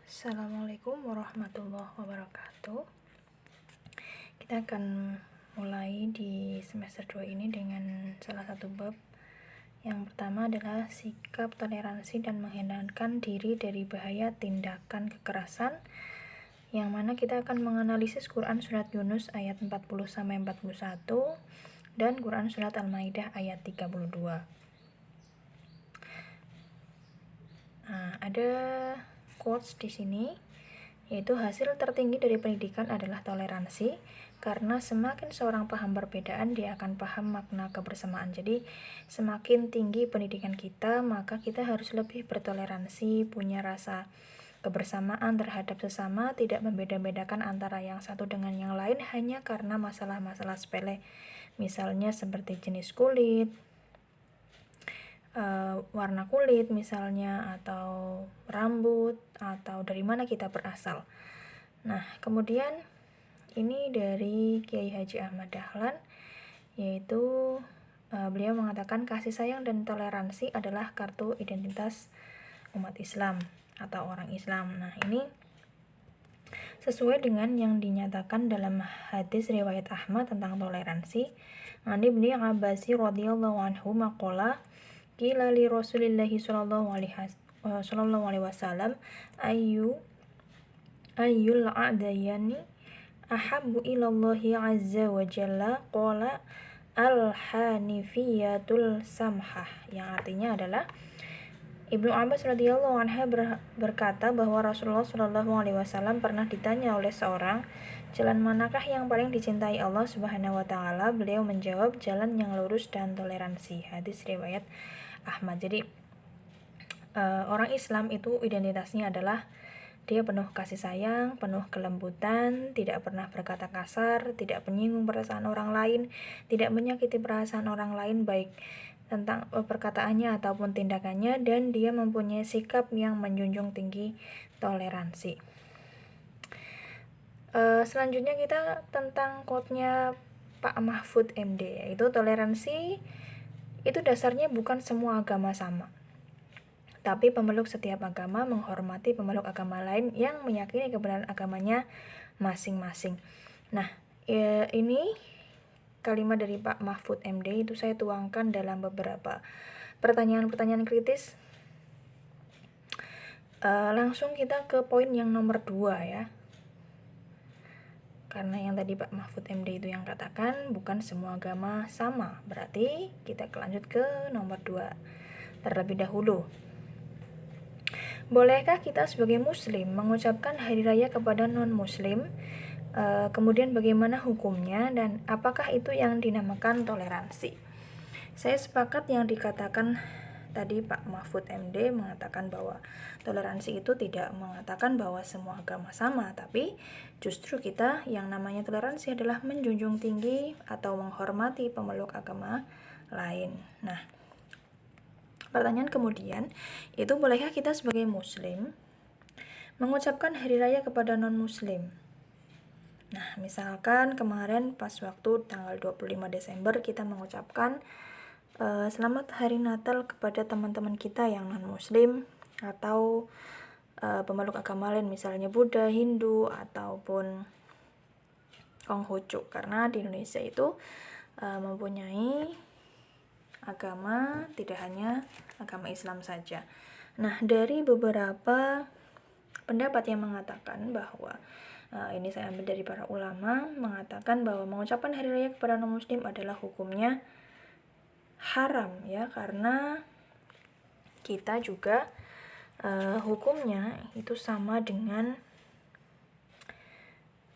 Assalamualaikum warahmatullahi wabarakatuh. Kita akan mulai di semester 2 ini dengan salah satu bab. Yang pertama adalah sikap toleransi dan menghindarkan diri dari bahaya tindakan kekerasan, yang mana kita akan menganalisis Quran Surat Yunus ayat 40-41 dan Quran Surat Al-Maidah ayat 32. Ada quotes di sini, yaitu hasil tertinggi dari pendidikan adalah toleransi, karena semakin seorang paham perbedaan, dia akan paham makna kebersamaan. Jadi semakin tinggi pendidikan kita, maka kita harus lebih bertoleransi, punya rasa kebersamaan terhadap sesama, tidak membeda-bedakan antara yang satu dengan yang lain hanya karena masalah-masalah sepele, misalnya seperti jenis kulit, warna kulit misalnya, atau rambut, atau dari mana kita berasal. Nah, kemudian ini dari Kiai Haji Ahmad Dahlan, yaitu beliau mengatakan kasih sayang dan toleransi adalah kartu identitas umat Islam atau orang Islam. Nah, ini sesuai dengan yang dinyatakan dalam hadis riwayat Ahmad tentang toleransi. Ani bin Abbas radhiyallahu anhu maqala qila li Rasulillahi sallallahu alaihi wasallam ayyul a'dayani ahabbu ilallahi azza wa jalla, qala al-hanifiyatul samhah, yang artinya adalah Ibnu Abbas radhiyallahu anha berkata bahwa Rasulullah sallallahu alaihi wasallam pernah ditanya oleh seorang, jalan manakah yang paling dicintai Allah Subhanahu wa taala? Beliau menjawab, jalan yang lurus dan toleransi. Hadis riwayat Ahmad. Jadi orang Islam itu identitasnya adalah dia penuh kasih sayang, penuh kelembutan, tidak pernah berkata kasar, tidak menyinggung perasaan orang lain, tidak menyakiti perasaan orang lain baik tentang perkataannya ataupun tindakannya, dan dia mempunyai sikap yang menjunjung tinggi toleransi. Selanjutnya kita tentang quote-nya Pak Mahfud MD, yaitu toleransi itu dasarnya bukan semua agama sama, tapi pemeluk setiap agama menghormati pemeluk agama lain yang meyakini kebenaran agamanya masing-masing. Nah, ini kalimat dari Pak Mahfud MD itu saya tuangkan dalam beberapa pertanyaan-pertanyaan kritis. Langsung kita ke poin yang nomor 2 ya. Karena yang tadi Pak Mahfud MD itu yang katakan bukan semua agama sama, berarti kita lanjut ke nomor 2 terlebih dahulu. Bolehkah kita sebagai muslim mengucapkan hari raya kepada non-muslim? Kemudian bagaimana hukumnya dan apakah itu yang dinamakan toleransi? Saya sepakat yang dikatakan tadi Pak Mahfud MD mengatakan bahwa toleransi itu tidak mengatakan bahwa semua agama sama, tapi justru kita yang namanya toleransi adalah menjunjung tinggi atau menghormati pemeluk agama lain. Nah, pertanyaan kemudian, itu bolehkah kita sebagai muslim mengucapkan hari raya kepada non-muslim? Nah, misalkan kemarin pas waktu tanggal 25 Desember kita mengucapkan selamat hari Natal kepada teman-teman kita yang non-muslim atau pemeluk agama lain, misalnya Buddha, Hindu, ataupun Konghucu, karena di Indonesia itu mempunyai agama, tidak hanya agama Islam saja. Nah, dari beberapa pendapat yang mengatakan bahwa ini saya ambil dari para ulama, mengatakan bahwa mengucapkan hari raya kepada non-muslim adalah hukumnya haram ya, karena kita juga hukumnya itu sama dengan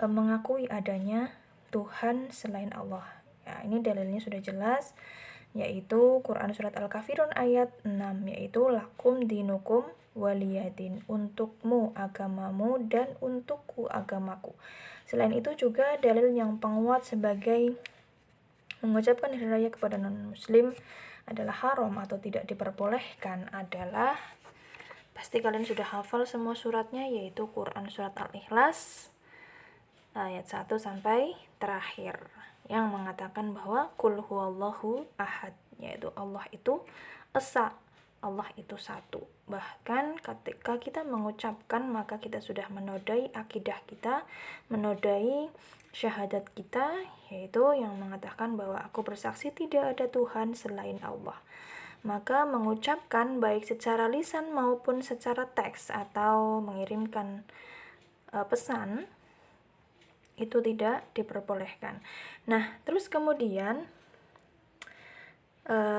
mengakui adanya Tuhan selain Allah. Ya, ini dalilnya sudah jelas, yaitu Quran Surat Al-Kafirun ayat 6, yaitu lakum dinukum waliyadin, untukmu agamamu dan untukku agamaku. Selain itu juga dalil yang penguat sebagai mengucapkan hari raya kepada non-muslim adalah haram atau tidak diperbolehkan adalah, pasti kalian sudah hafal semua suratnya, yaitu Quran Surat Al-Ikhlas ayat 1 sampai terakhir, yang mengatakan bahwa kul huwallahu ahad, yaitu Allah itu esa, Allah itu satu. Bahkan ketika kita mengucapkan, maka kita sudah menodai akidah kita, menodai syahadat kita, yaitu yang mengatakan bahwa aku bersaksi tidak ada Tuhan selain Allah. Maka mengucapkan baik secara lisan maupun secara teks atau mengirimkan pesan itu tidak diperbolehkan. Nah, terus kemudian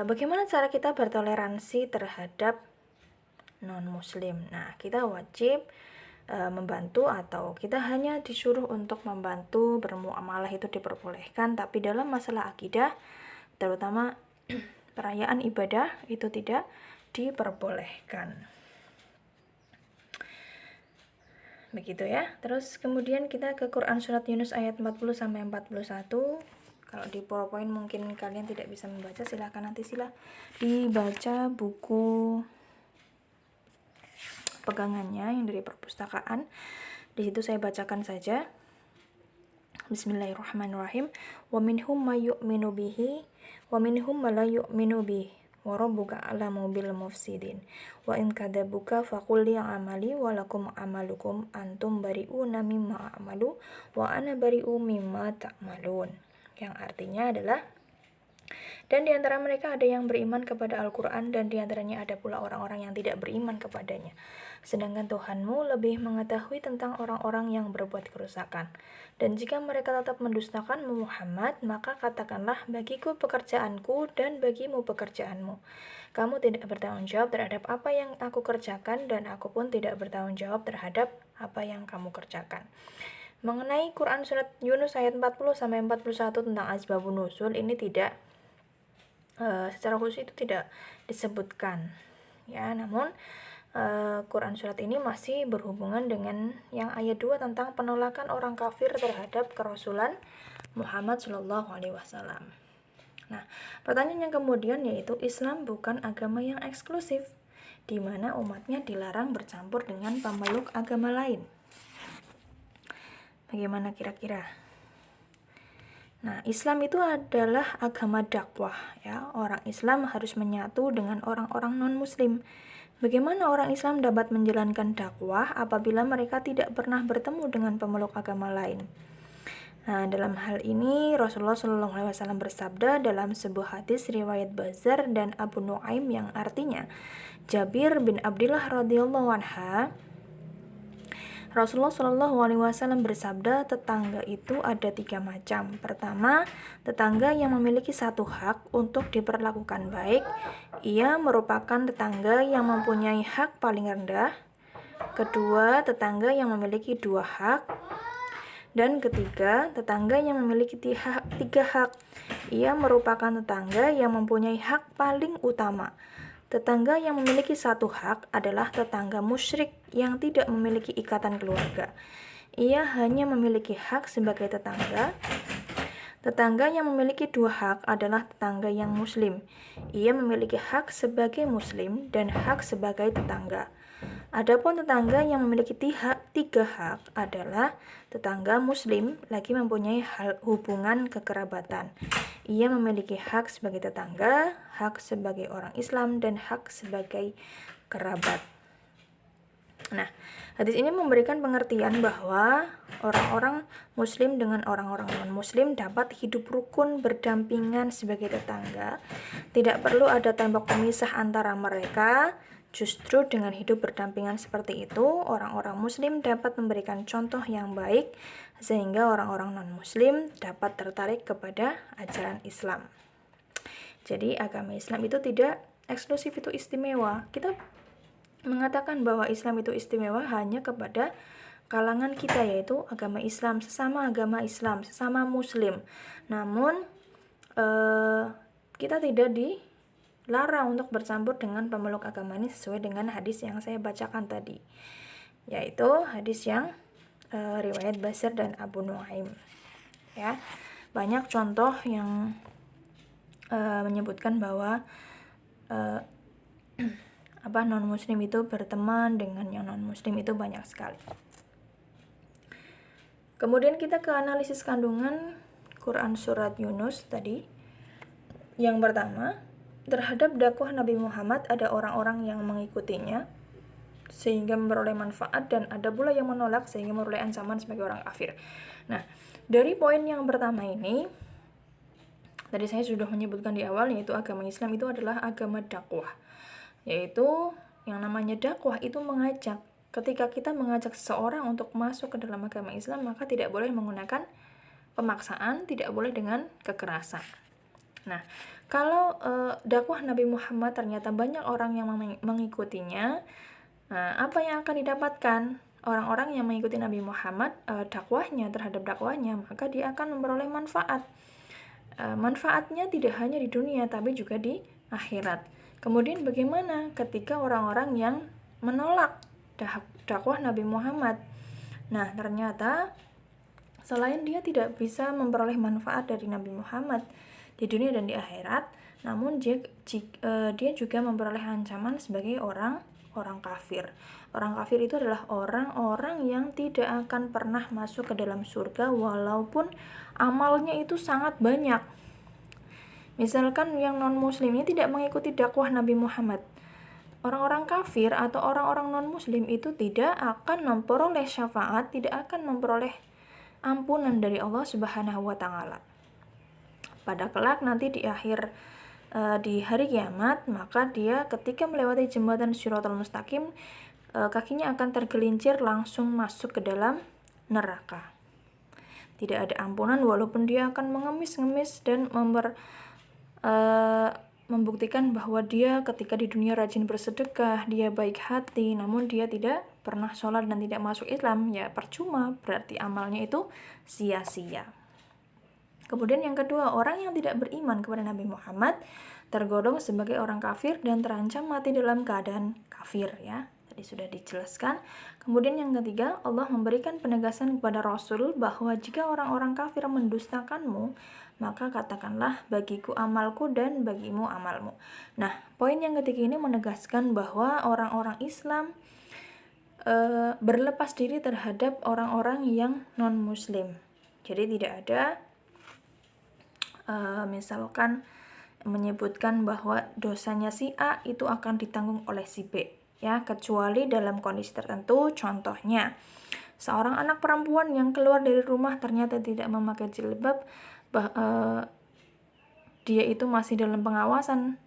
bagaimana cara kita bertoleransi terhadap non-muslim? Nah, kita wajib membantu atau kita hanya disuruh untuk membantu, bermuamalah itu diperbolehkan, tapi dalam masalah akidah, terutama perayaan ibadah itu tidak diperbolehkan. Begitu ya. Terus kemudian kita ke Quran surat Yunus ayat 40 sampai 41. Kalau di PowerPoint mungkin kalian tidak bisa membaca, silahkan nanti dibaca buku pegangannya yang dari perpustakaan. Di situ saya bacakan saja. Bismillahirrahmanirrahim. Wa minhum may yu'minu bihi wa minhum ma la yu'minu bihi wa rabbuka a'lamu bil mufsidin wa in kadzabuka faqul li amali wa lakum amalukum antum bari'una mimma a'malu wa ana bari'u mimma ta'malun. Yang artinya adalah, dan di antara mereka ada yang beriman kepada Al-Quran dan di antaranya ada pula orang-orang yang tidak beriman kepadanya. Sedangkan Tuhanmu lebih mengetahui tentang orang-orang yang berbuat kerusakan. Dan jika mereka tetap mendustakan Muhammad, maka katakanlah, bagiku pekerjaanku dan bagimu pekerjaanmu. Kamu tidak bertanggung jawab terhadap apa yang aku kerjakan dan aku pun tidak bertanggung jawab terhadap apa yang kamu kerjakan. Mengenai Quran surat Yunus ayat 40 sampai 41 tentang asbabun nuzul, ini tidak secara khusus itu tidak disebutkan ya, namun Quran surat ini masih berhubungan dengan yang ayat 2 tentang penolakan orang kafir terhadap kerasulan Muhammad Shallallahu Alaihi Wasallam. Nah, pertanyaan yang kemudian yaitu, Islam bukan agama yang eksklusif di mana umatnya dilarang bercampur dengan pemeluk agama lain. Bagaimana kira-kira? Nah, Islam itu adalah agama dakwah ya. Orang Islam harus menyatu dengan orang-orang non-muslim. Bagaimana orang Islam dapat menjalankan dakwah apabila mereka tidak pernah bertemu dengan pemeluk agama lain? Nah, dalam hal ini Rasulullah SAW bersabda dalam sebuah hadis riwayat Bazar dan Abu Nuaim yang artinya, Jabir bin Abdullah radhiyallahu anha, Rasulullah SAW bersabda, tetangga itu ada 3 macam. Pertama, tetangga yang memiliki satu hak untuk diperlakukan baik. Ia merupakan tetangga yang mempunyai hak paling rendah. Kedua, tetangga yang memiliki 2 hak. Dan ketiga, tetangga yang memiliki 3 hak. Ia merupakan tetangga yang mempunyai hak paling utama. Tetangga yang memiliki 1 hak adalah tetangga musyrik yang tidak memiliki ikatan keluarga. Ia hanya memiliki hak sebagai tetangga. Tetangga yang memiliki 2 hak adalah tetangga yang muslim. Ia memiliki hak sebagai muslim dan hak sebagai tetangga. Adapun tetangga yang memiliki 3 hak adalah tetangga muslim lagi mempunyai hubungan kekerabatan. Ia memiliki hak sebagai tetangga, hak sebagai orang Islam, dan hak sebagai kerabat. Nah, hadis ini memberikan pengertian bahwa orang-orang muslim dengan orang-orang non-muslim dapat hidup rukun berdampingan sebagai tetangga. Tidak perlu ada tembok pemisah antara mereka. Justru dengan hidup berdampingan seperti itu, orang-orang muslim dapat memberikan contoh yang baik sehingga orang-orang non-muslim dapat tertarik kepada ajaran Islam. Jadi agama Islam itu tidak eksklusif, itu istimewa. Kita mengatakan bahwa Islam itu istimewa hanya kepada kalangan kita, yaitu agama Islam, sesama agama Islam, sesama muslim. Namun kita tidak dilarang untuk bercampur dengan pemeluk agama ini sesuai dengan hadis yang saya bacakan tadi, yaitu hadis yang riwayat Basir dan Abu Nuaim ya. Banyak contoh yang menyebutkan bahwa non-muslim itu berteman dengan yang non-muslim itu banyak sekali. Kemudian kita ke analisis kandungan Quran surat Yunus tadi. Yang pertama, terhadap dakwah Nabi Muhammad ada orang-orang yang mengikutinya sehingga memperoleh manfaat, dan ada pula yang menolak sehingga memperoleh ancaman sebagai orang kafir. Nah, dari poin yang pertama ini, tadi saya sudah menyebutkan di awal, yaitu agama Islam itu adalah agama dakwah. Yaitu yang namanya dakwah itu mengajak. Ketika kita mengajak seseorang untuk masuk ke dalam agama Islam, maka tidak boleh menggunakan pemaksaan, tidak boleh dengan kekerasan. Nah, kalau dakwah Nabi Muhammad ternyata banyak orang yang mengikutinya, apa yang akan didapatkan orang-orang yang mengikuti Nabi Muhammad dakwahnya, terhadap dakwahnya, maka dia akan memperoleh manfaat. Manfaatnya tidak hanya di dunia tapi juga di akhirat. Kemudian bagaimana ketika orang-orang yang menolak dakwah Nabi Muhammad? Nah, ternyata selain dia tidak bisa memperoleh manfaat dari Nabi Muhammad di dunia dan di akhirat, namun dia juga memperoleh ancaman sebagai orang kafir. Orang kafir itu adalah orang-orang yang tidak akan pernah masuk ke dalam surga walaupun amalnya itu sangat banyak. Misalkan yang non-muslim ini tidak mengikuti dakwah Nabi Muhammad. Orang-orang kafir atau orang-orang non-muslim itu tidak akan memperoleh syafaat, tidak akan memperoleh ampunan dari Allah Subhanahu wa taala. Pada kelak nanti di akhir di hari kiamat, maka dia ketika melewati jembatan Shiratal Mustaqim, kakinya akan tergelincir langsung masuk ke dalam neraka. Tidak ada ampunan walaupun dia akan mengemis-ngemis dan membuktikan bahwa dia ketika di dunia rajin bersedekah, dia baik hati, namun dia tidak pernah sholat dan tidak masuk Islam, ya percuma, berarti amalnya itu sia-sia. Kemudian yang kedua, orang yang tidak beriman kepada Nabi Muhammad tergolong sebagai orang kafir dan terancam mati dalam keadaan kafir, ya. Tadi sudah dijelaskan. Kemudian yang ketiga, Allah memberikan penegasan kepada Rasul bahwa jika orang-orang kafir mendustakanmu, maka katakanlah bagiku amalku dan bagimu amalmu. Nah, poin yang ketiga ini menegaskan bahwa orang-orang Islam berlepas diri terhadap orang-orang yang non-muslim. Jadi tidak ada misalkan menyebutkan bahwa dosanya si A itu akan ditanggung oleh si B, ya, kecuali dalam kondisi tertentu. Contohnya, seorang anak perempuan yang keluar dari rumah ternyata tidak memakai jilbab, dia itu masih dalam pengawasan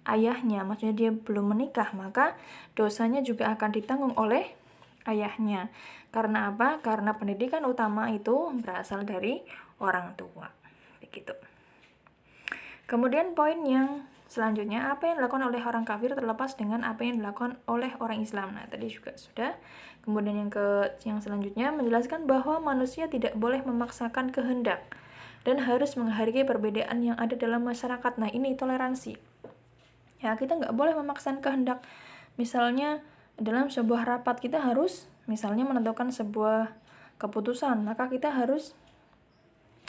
ayahnya, maksudnya dia belum menikah, maka dosanya juga akan ditanggung oleh ayahnya. Karena apa? Karena pendidikan utama itu berasal dari orang tua. Begitu. Kemudian poin yang selanjutnya, apa yang dilakukan oleh orang kafir terlepas dengan apa yang dilakukan oleh orang Islam. Nah, tadi juga sudah. Kemudian yang selanjutnya menjelaskan bahwa manusia tidak boleh memaksakan kehendak dan harus menghargai perbedaan yang ada dalam masyarakat. Nah, ini toleransi. Ya, kita nggak boleh memaksakan kehendak. Misalnya dalam sebuah rapat kita harus misalnya menentukan sebuah keputusan, maka kita harus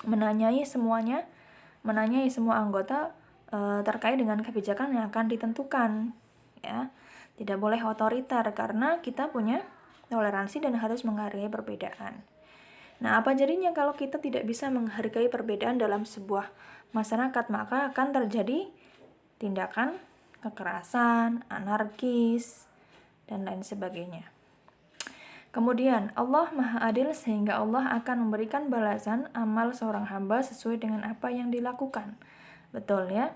menanyai semua anggota terkait dengan kebijakan yang akan ditentukan, ya. Tidak boleh otoriter karena kita punya toleransi dan harus menghargai perbedaan. Nah, apa jadinya kalau kita tidak bisa menghargai perbedaan dalam sebuah masyarakat? Maka akan terjadi tindakan kekerasan, anarkis, dan lain sebagainya. Kemudian, Allah Maha Adil sehingga Allah akan memberikan balasan amal seorang hamba sesuai dengan apa yang dilakukan. Betul, ya?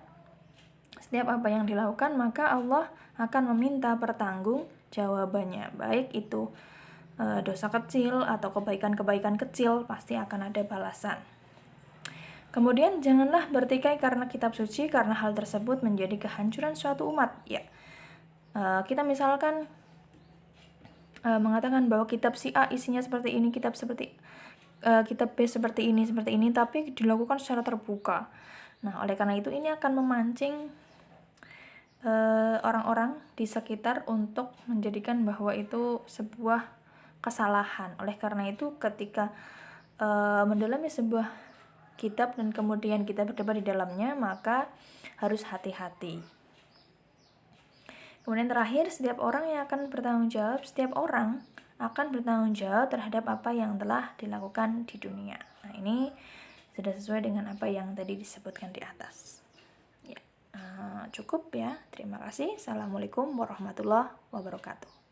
Setiap apa yang dilakukan, maka Allah akan meminta pertanggung jawabannya. Baik itu dosa kecil atau kebaikan-kebaikan kecil, pasti akan ada balasan. Kemudian, janganlah bertikai karena kitab suci, karena hal tersebut menjadi kehancuran suatu umat. Ya, kita misalkan mengatakan bahwa kitab si A isinya seperti ini, kitab B seperti ini, tapi dilakukan secara terbuka. Nah, oleh karena itu ini akan memancing orang-orang di sekitar untuk menjadikan bahwa itu sebuah kesalahan. Oleh karena itu ketika mendalami sebuah kitab dan kemudian kita berdebat di dalamnya, maka harus hati-hati. Kemudian terakhir, setiap orang akan bertanggung jawab terhadap apa yang telah dilakukan di dunia. Nah, ini sudah sesuai dengan apa yang tadi disebutkan di atas. Ya. Cukup ya. Terima kasih. Assalamualaikum warahmatullahi wabarakatuh.